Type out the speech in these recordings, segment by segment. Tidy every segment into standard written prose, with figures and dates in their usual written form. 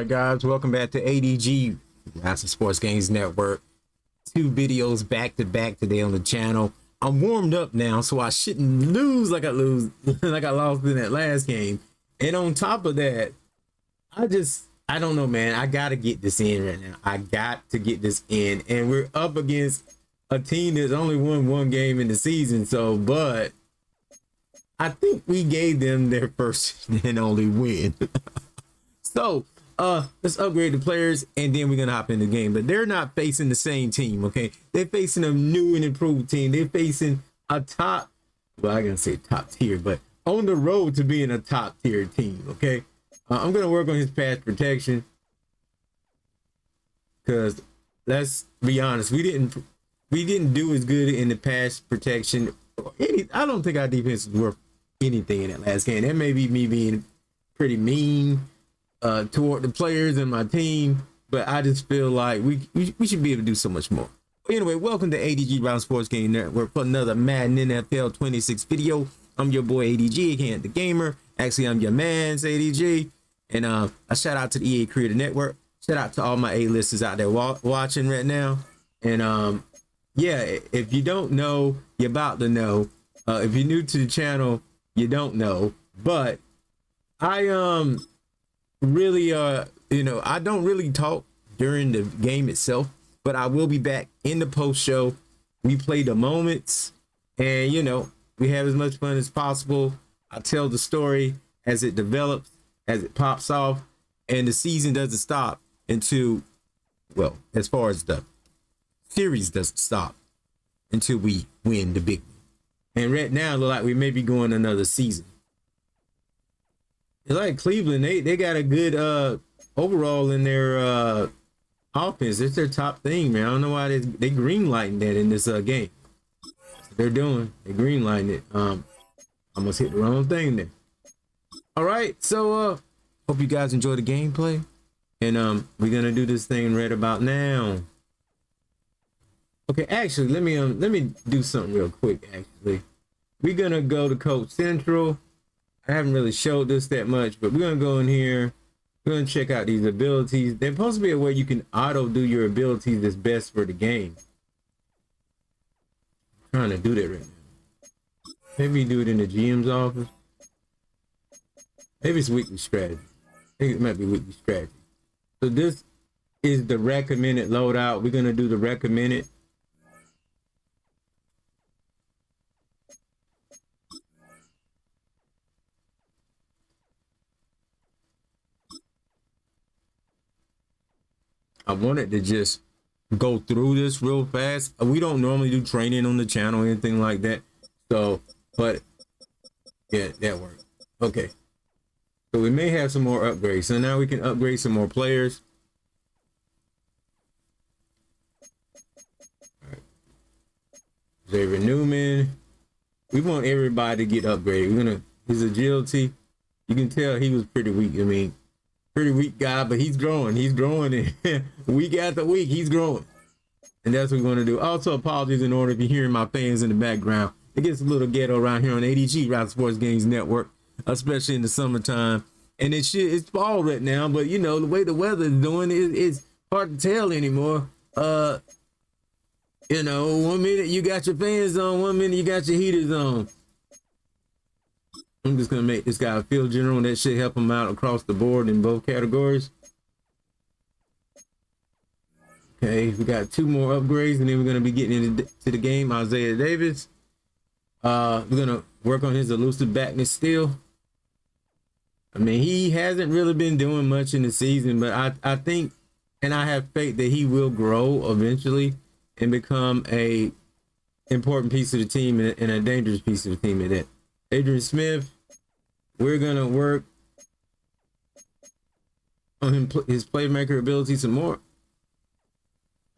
right, guys, welcome back to ADG, Master Sports Games Network. 2 videos back to back today on the channel. I'm warmed up now, so I shouldn't lose like I lost in that last game. And on top of that, I don't know, man. I gotta get this in right now. I got to get this in, and we're up against a team that's only won 1 game in the season. So, but I think we gave them their first and only win. So let's upgrade the players, and then we're gonna hop in the game. But they're not facing the same team, okay? They're facing a new and improved team. They're facing a top, well, I gotta say top tier, but on the road to being a top tier team, okay? I'm gonna work on his pass protection, because let's be honest, we didn't do as good in the pass protection. I don't think our defense is worth anything in that last game. That may be me being pretty mean toward the players and my team, but I just feel like we should be able to do so much more. Anyway, welcome to ADG Round Sports Game Network for another Madden NFL 26 video. I'm your boy ADG, AntDaGamer. Actually, I'm your man's ADG. And a shout out to the EA Creator Network. Shout out to all my A-listers out there watching right now. And yeah, if you don't know, you're about to know. If you're new to the channel, you don't know. But I really I don't really talk during the game itself, but I will be back in the post show. We play the moments, and we have as much fun as possible. I tell the story as it develops, as it pops off, and the season doesn't stop until, well, as far as the series doesn't stop until we win the big one. And right now, it look like we may be going another season. It's like Cleveland, they got a good overall in their offense. It's their top thing, man. I don't know why they green-lighting that in this game. They're green lighting it. Almost hit the wrong thing there. All right, so hope you guys enjoy the gameplay, and we're gonna do this thing right about now. Okay, actually, let me do something real quick. Actually, we're gonna go to Coach Central. I haven't really showed this that much, but we're gonna go in here. We're gonna check out these abilities. There's supposed to be a way you can auto do your abilities that's best for the game. I'm trying to do that right now. Maybe do it in the GM's office. Maybe it's weekly strategy. I think it might be weekly strategy. So this is the recommended loadout. We're gonna do the recommended. I wanted to just go through this real fast. We don't normally do training on the channel or anything like that. So, but yeah, that worked. Okay. So we may have some more upgrades. So now we can upgrade some more players. All right. Xavier Newman. We want everybody to get upgraded. His agility. You can tell he was pretty weak. I mean, pretty weak guy, but he's growing. He's growing, and week after week, he's growing. And that's what we're going to do. Also, apologies in order if you're hearing my fans in the background. It gets a little ghetto around here on ADG, Round Sports Games Network, especially in the summertime. And it's fall right now, but the way the weather is doing, it's hard to tell anymore. 1 minute you got your fans on, 1 minute you got your heaters on. I'm just gonna make this guy a field general, and that should help him out across the board in both categories. Okay, we got 2 more upgrades, and then we're gonna be getting into the game. Isaiah Davis. We're gonna work on his elusive backness still. I mean, he hasn't really been doing much in the season, but I think, and I have faith that he will grow eventually and become a important piece of the team and a dangerous piece of the team at that. Adrian Smith, we're gonna work on his playmaker ability some more.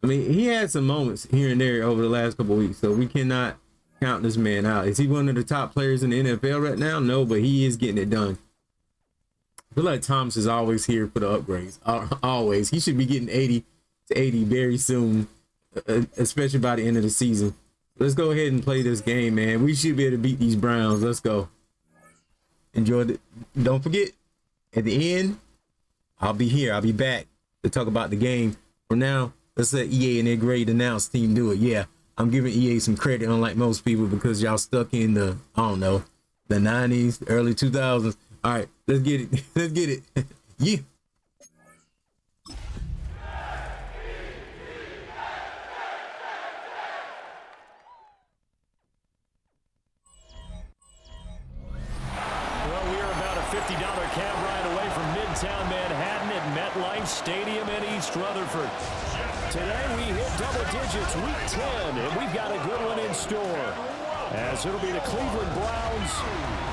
I mean, he had some moments here and there over the last couple of weeks, so we cannot count this man out. Is he one of the top players in the NFL right now? No, but he is getting it done. I feel like Thomas is always here for the upgrades. Always. He should be getting 80 to 80 very soon, especially by the end of the season. Let's go ahead and play this game, man. We should be able to beat these Browns. Let's go. Enjoy it. Don't forget, at the end, I'll be here. I'll be back to talk about the game. For now, let's let EA and their great announce team do it. Yeah, I'm giving EA some credit, unlike most people, because y'all stuck in the, I don't know, the 90s, early 2000s. All right, let's get it. Let's get it. Yeah. $50 cab ride away from Midtown Manhattan at MetLife Stadium in East Rutherford. Today we hit double digits, week 10, and we've got a good one in store, as it'll be the Cleveland Browns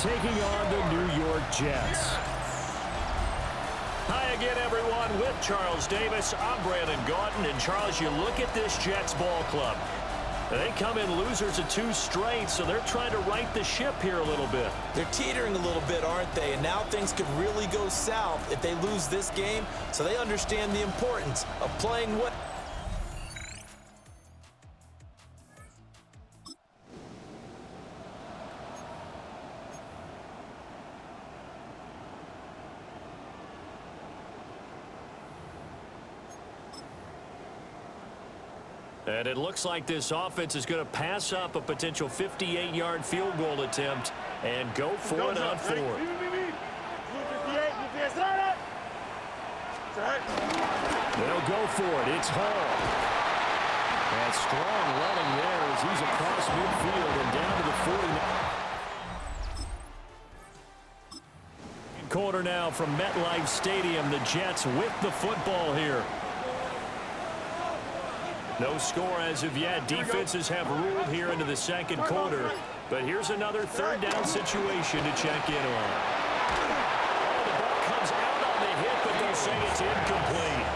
taking on the New York Jets. Hi again, everyone, with Charles Davis. I'm Brandon Gaudin, and Charles, you look at this Jets ball club. They come in losers of 2 straight, so they're trying to right the ship here a little bit. They're teetering a little bit, aren't they? And now things could really go south if they lose this game, so they understand the importance of playing what. And it looks like this offense is going to pass up a potential 58-yard field goal attempt and go for it on 4. They'll go for it. It's Hall. And strong running there as he's across midfield and down to the 49. Quarter now from MetLife Stadium. The Jets with the football here. No score as of yet. Defenses have ruled here into the second quarter. But here's another third down situation to check in on. Oh, the ball comes out on the hit, but they'll say it's incomplete.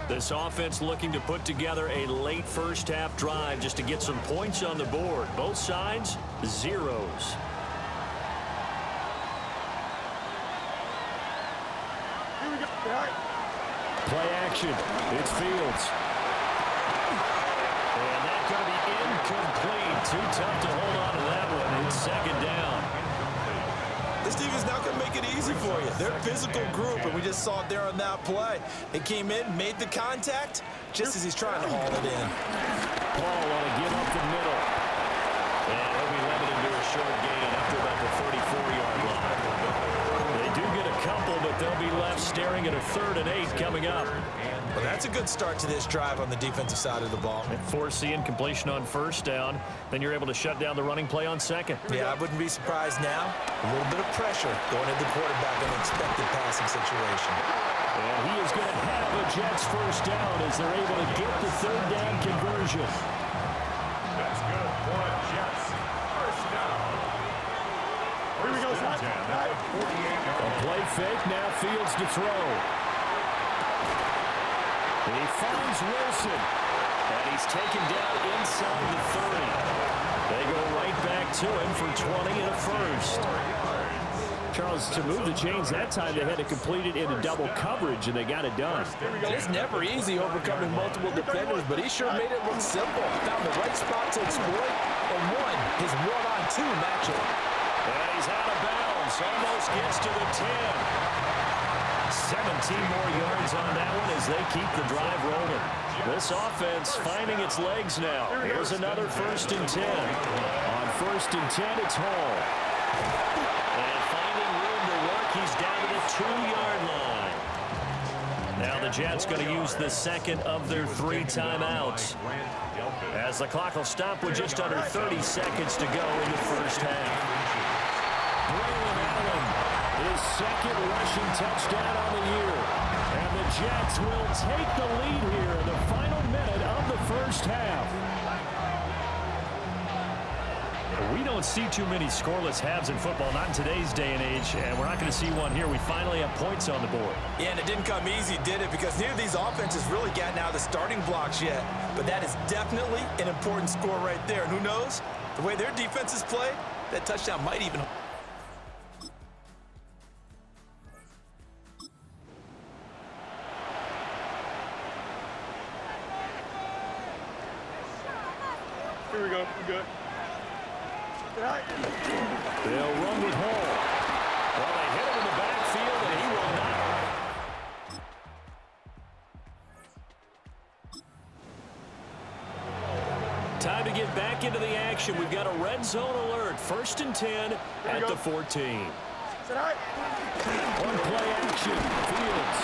This offense looking to put together a late first half drive just to get some points on the board. Both sides, zeros. Play action. It's Fields. And that's going to be incomplete. Too tough to hold on to that one. It's second down. This defense not going to make it easy for you. They're a physical group, and we just saw it there on that play. They came in, made the contact, just as he's trying to haul it in. Paul on a give up the middle. And he'll be limited to a short gain after about the 34-yard line. They do get a couple, but they'll be left staring at a 3rd and 8 coming up. Well, that's a good start to this drive on the defensive side of the ball. And forcing completion on first down, then you're able to shut down the running play on second. Yeah, I wouldn't be surprised now. A little bit of pressure going into the quarterback in an expected passing situation. And he is going to have a Jets first down as they're able to get the 3rd down conversion. That's good for the Jets. First down. Here we go, Zach. A play fake, now Fields to throw. He finds Wilson, and he's taken down inside the 30. They go right back to him for 20 and a first. Charles, to move the chains that time, they had to complete it into double coverage, and they got it done. It's never easy overcoming multiple defenders, but he sure made it look simple. Found the right spot to exploit and won his 1-on-2 matchup. And he's out of bounds, almost gets to the 10. 17 more yards on that one as they keep the drive rolling. This offense finding its legs now. Here's another 1st and 10. On 1st and 10, it's Hall. And finding room to work, he's down to the 2-yard line. Now the Jets going to use the second of their 3 timeouts, as the clock will stop with just under 30 seconds to go in the first half. His second rushing touchdown on the year. And the Jets will take the lead here in the final minute of the first half. We don't see too many scoreless halves in football, not in today's day and age, and we're not going to see one here. We finally have points on the board. Yeah, and it didn't come easy, did it? Because neither of these offenses really gotten out of the starting blocks yet. But that is definitely an important score right there. And who knows? The way their defenses play, that touchdown might even... Here we go. We're good. They'll run with Hall. Well, they hit him in the backfield, and he will not. Time to get back into the action. We've got a red zone alert. 1st and 10 at the 14. One play action. Fields.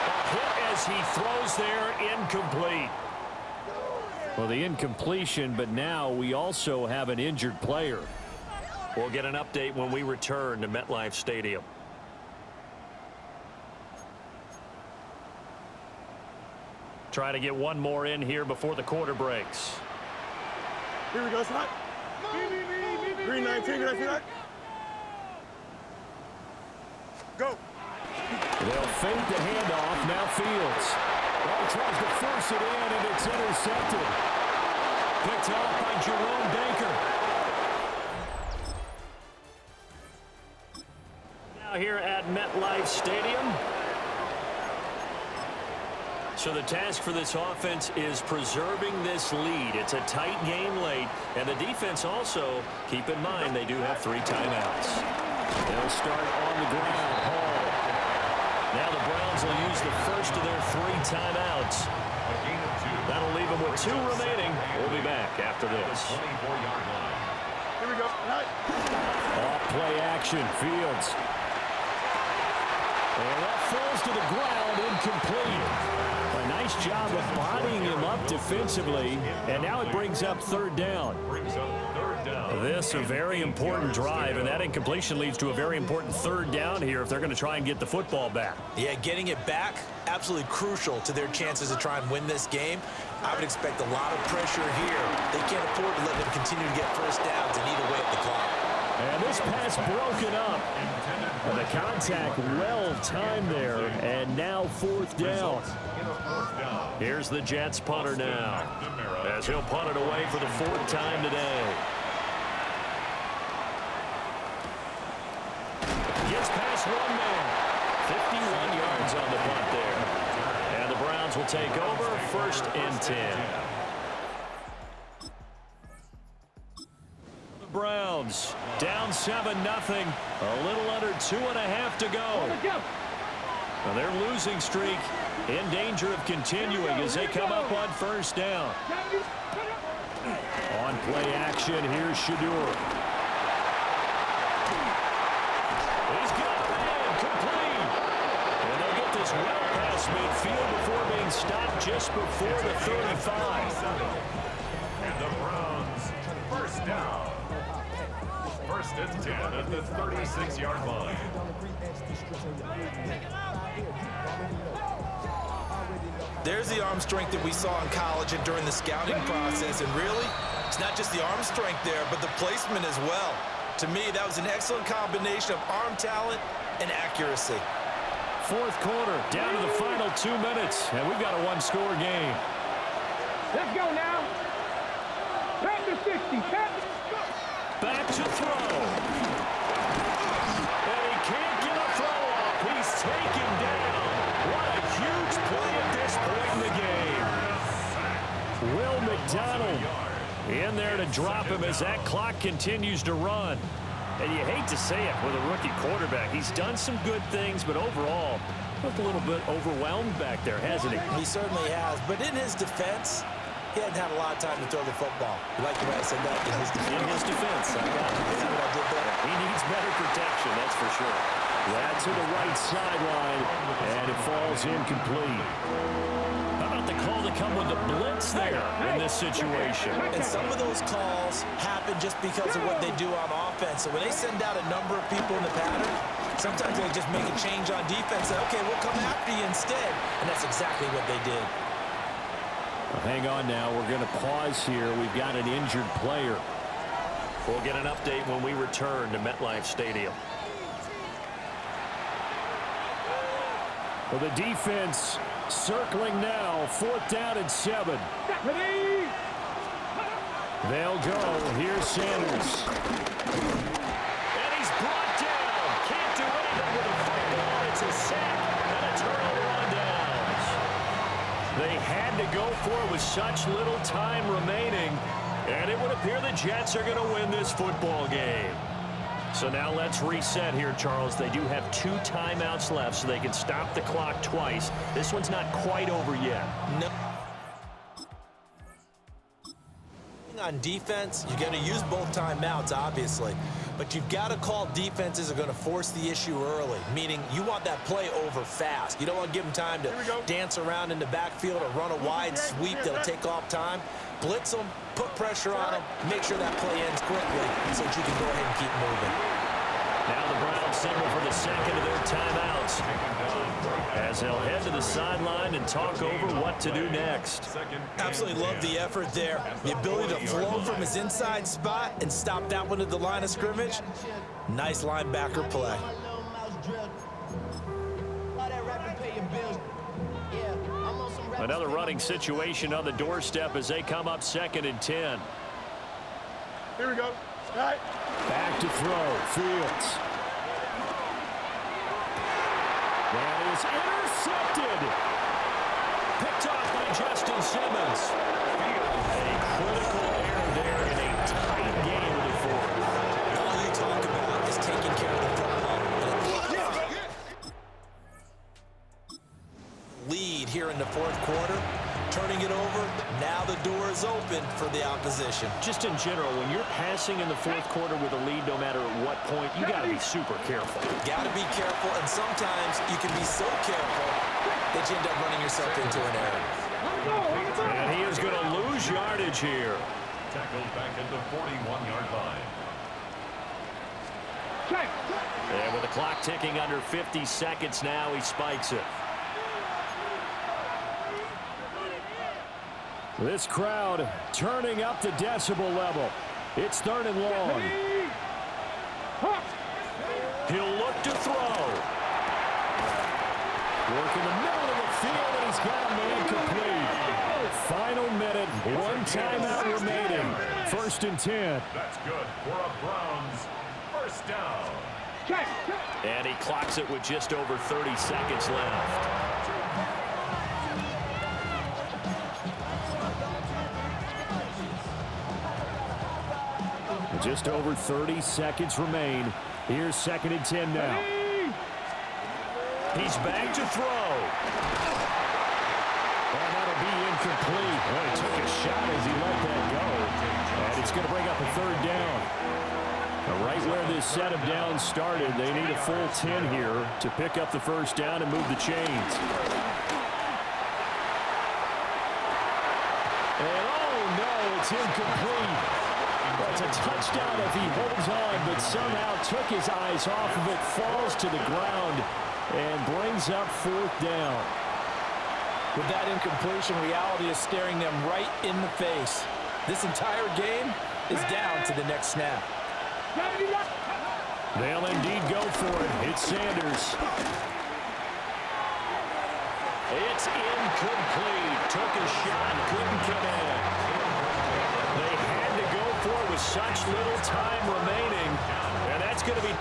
A hit as he throws there, incomplete. Well, the incompletion, but now we also have an injured player. We'll get an update when we return to MetLife Stadium. Try to get one more in here before the quarter breaks. Here we go, Scott. Green 19, did I see that? Go. They'll fake the handoff. Now Fields. Well, tries to force it in, and it's intercepted. Picked off by Jerome Baker. Now here at MetLife Stadium. So the task for this offense is preserving this lead. It's a tight game late, and the defense also, keep in mind, they do have 3 timeouts. They'll start on the ground. Hall. Now the Browns will use the first of their 3 timeouts. That'll leave them with 2 remaining. We'll be back after this. Here we go. Off play action. Fields. And that falls to the ground, incomplete. A nice job of bodying him up defensively, and now it brings up 3rd down. This a very important drive, and that incompletion leads to a very important 3rd down here if they're going to try and get the football back. Yeah, getting it back, absolutely crucial to their chances to try and win this game. I would expect a lot of pressure here. They can't afford to let them continue to get first downs and eat away at the clock. And this pass broken up. And the contact well timed there, and now 4th down. Here's the Jets punter now, as he'll punt it away for the 4th time today. Gets past one man. 51 yards on the punt there. And the Browns will take over, 1st and 10. The Browns down 7-0. A little under 2.5 to go. Now their losing streak in danger of continuing as they come up on 1st down. On play action, here's Shadur. He's got the man complete. And they'll get this well past midfield before being stopped just before the 35. And the Browns, 1st down. 1st and 10 at the 36-yard line. There's the arm strength that we saw in college and during the scouting process. And really, it's not just the arm strength there, but the placement as well. To me, that was an excellent combination of arm talent and accuracy. 4th quarter, down to the final 2 minutes, and we've got a 1-score game. Let's go now. Back to 60. Back to throw. And he can't get a throw off. He's taken down. What a huge play at this point in the game. Will McDonald in there to drop him as that clock continues to run. And you hate to say it with a rookie quarterback. He's done some good things, but overall, looked a little bit overwhelmed back there, hasn't he? He certainly has. But in his defense, he hadn't had a lot of time to throw the football. You like the way I said that? In his defense. In his defense. I got it. See what I did there? He needs better protection, that's for sure. That to the right sideline, and it falls incomplete. How about the call to come with the blitz there in this situation? And some of those calls happen just because of what they do on offense. So when they send out a number of people in the pattern, sometimes they just make a change on defense. Say, okay, we'll come after you instead. And that's exactly what they did. Well, hang on now. We're going to pause here. We've got an injured player. We'll get an update when we return to MetLife Stadium. Well, the defense circling now. 4th down and 7. They'll go. Here's Sanders. And he's brought down. Can't do anything with the football. It's a sack and a turnover on downs. They had to go for it with such little time remaining. And it would appear the Jets are going to win this football game. So now let's reset here, Charles. They do have 2 timeouts left, so they can stop the clock twice. This one's not quite over yet. No. On defense, you're going to use both timeouts, obviously. But you've got to call defenses are going to force the issue early, meaning you want that play over fast. You don't want to give them time to dance around in the backfield or run a wide sweep that'll take off time. Blitz them, put pressure on them, make sure that play ends quickly so that you can go ahead and keep moving. Now the Browns signal for the second of their timeouts as they'll head to the sideline and talk over what to do next. Absolutely love the effort there. The ability to flow from his inside spot and stop that one at the line of scrimmage. Nice linebacker play. Another running situation on the doorstep as they come up 2nd and 10. Here we go. Right. Back to throw. Fields. That is intercepted. Picked off by Justin Simmons. A critical error there in a tight game with the fourth. All you talk about is taking care of the football. Lead here in the 4th quarter. Turning it over, now the door is open for the opposition. Just in general, when you're passing in the 4th quarter with a lead, no matter at what point, you got to be super careful. Got to be careful, and sometimes you can be so careful that you end up running yourself into an error. And he is going to lose yardage here. Tackled back at the 41-yard line. And with the clock ticking under 50 seconds now, he spikes it. This crowd turning up the decibel level. It's 3rd and long. He'll look to throw. Work in the middle of the field, and he's got a man complete. Final minute, 1 timeout remaining. 1st and 10. That's good for a Browns first down. And he clocks it with just over 30 seconds left. Just over 30 seconds remain. Here's 2nd and 10 now. He's back to throw. And that'll be incomplete. Well, he took a shot as he let that go. And it's going to bring up a 3rd down. Now, right where this set of downs started, they need a full 10 here to pick up the 1st down and move the chains. And oh no, it's incomplete. That's a touchdown if he holds on, but somehow took his eyes off of it, falls to the ground, and brings up 4th down. With that incompletion, reality is staring them right in the face. This entire game is down to the next snap. They'll indeed go for it. It's Sanders. It's incomplete. Took a shot, couldn't connect. They had to go for it with such little time remaining, and that's going to be...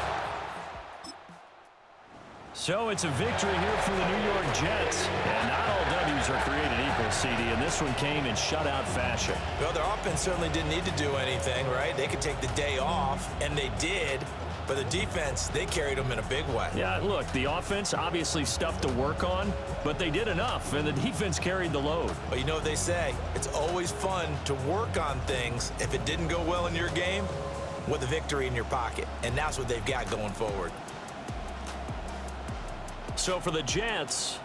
So it's a victory here for the New York Jets, and not all W's are created equal, CD, and this one came in shutout fashion. Well, their offense certainly didn't need to do anything, right? They could take the day off, and they did. But the defense, they carried them in a big way. Yeah, look, the offense, obviously stuff to work on, but they did enough, and the defense carried the load. But you know what they say, it's always fun to work on things if it didn't go well in your game with a victory in your pocket, and that's what they've got going forward. So for the Jets,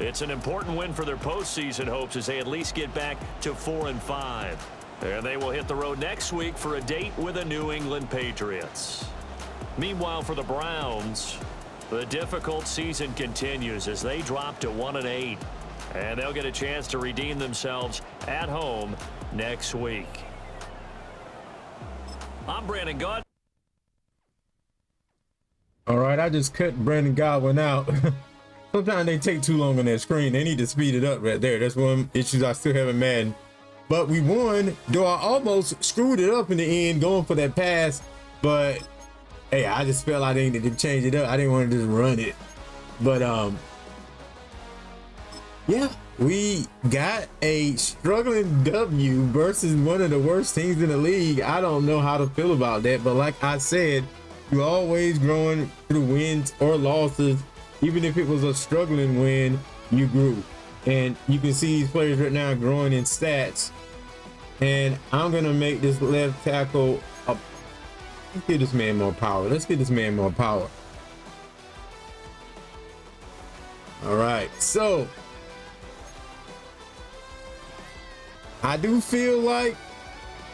it's an important win for their postseason hopes as they at least get back to 4-5. And they will hit the road next week for a date with the New England Patriots. Meanwhile, for the Browns, the difficult season continues as they drop to 1-8. And they'll get a chance to redeem themselves at home next week. I'm Brandon Gott. All right, I just cut Brandon Godwin out. Sometimes they take too long on that screen. They need to speed it up right there. That's one issue I still have in Madden. But we won, though I almost screwed it up in the end going for that pass. But hey, I just felt I needed to change it up. I didn't want to just run it. But yeah, we got a struggling W versus one of the worst teams in the league. I don't know how to feel about that, but like I said, you're always growing through wins or losses. Even if it was a struggling win, you grew. And you can see these players right now growing in stats. And I'm gonna make this left tackle up. Let's give this man more power. Let's give this man more power. All right, so I do feel like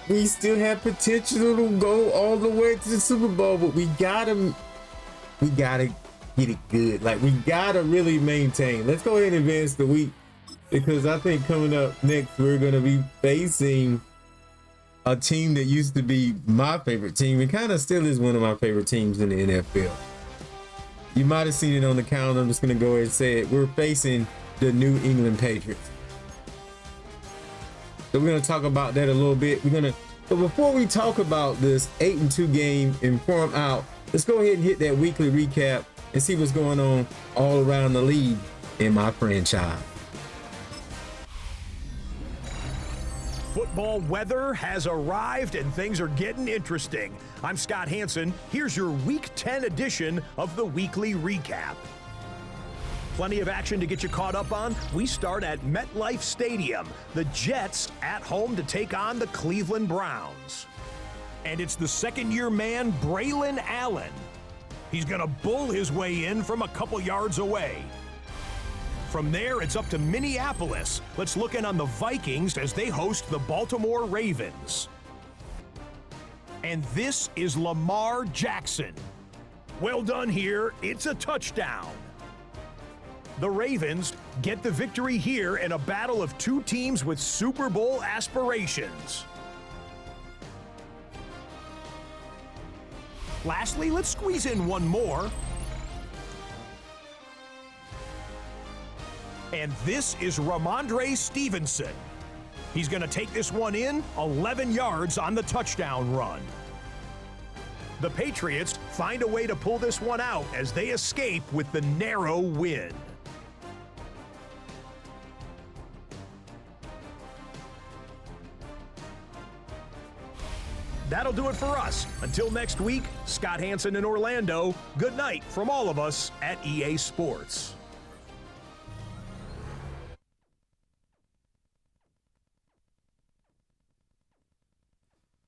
we still have potential to go all the way to the Super Bowl, but we gotta get it good. Like, we gotta really maintain. Let's go ahead and advance the week, because I think coming up next we're gonna be facing a team that used to be my favorite team. It kind of still is one of my favorite teams in the NFL. You might have seen it on the calendar. I'm just gonna go ahead and say it. We're facing the New England Patriots. So we're gonna talk about that a little bit. But before we talk about this 8-2 game in form out, let's go ahead and hit that weekly recap and see what's going on all around the league in my franchise. Football weather has arrived and things are getting interesting. I'm Scott Hansen. Here's your Week 10 edition of the Weekly Recap. Plenty of action to get you caught up on. We start at MetLife Stadium. The Jets at home to take on the Cleveland Browns. And it's the second-year man, Braylon Allen. He's going to bull his way in from a couple yards away. From there, it's up to Minneapolis. Let's look in on the Vikings as they host the Baltimore Ravens. And this is Lamar Jackson. Well done here. It's a touchdown. The Ravens get the victory here in a battle of two teams with Super Bowl aspirations. Lastly, let's squeeze in one more. And this is Ramondre Stevenson. He's going to take this one in 11 yards on the touchdown run. The Patriots find a way to pull this one out as they escape with the narrow win. That'll do it for us. Until next week, Scott Hansen in Orlando. Good night from all of us at EA Sports.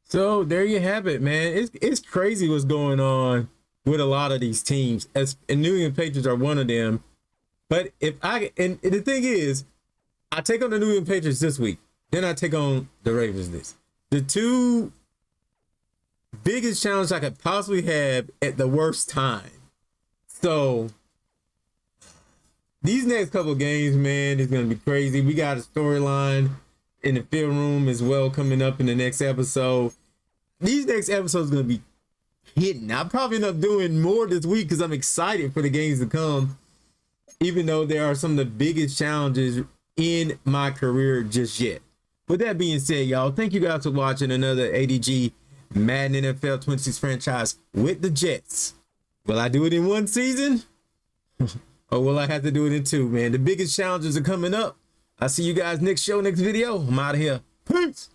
So there you have it, man. It's crazy what's going on with a lot of these teams. And New England Patriots are one of them. But and the thing is, I take on the New England Patriots this week. Then I take on the Ravens this. The two biggest challenge I could possibly have at the worst time. So these next couple of games, man, is going to be crazy. We got a storyline in the film room as well coming up in the next episode. These next episodes are going to be hitting. I'll probably end up doing more this week because I'm excited for the games to come, even though there are some of the biggest challenges in my career just yet. With that being said, y'all, thank you guys for watching another AntDaGamer Madden NFL 26 franchise with the Jets. Will I do it in one season? Or will I have to do it in two, man? The biggest challenges are coming up. I'll see you guys next show, next video. I'm out of here. Peace.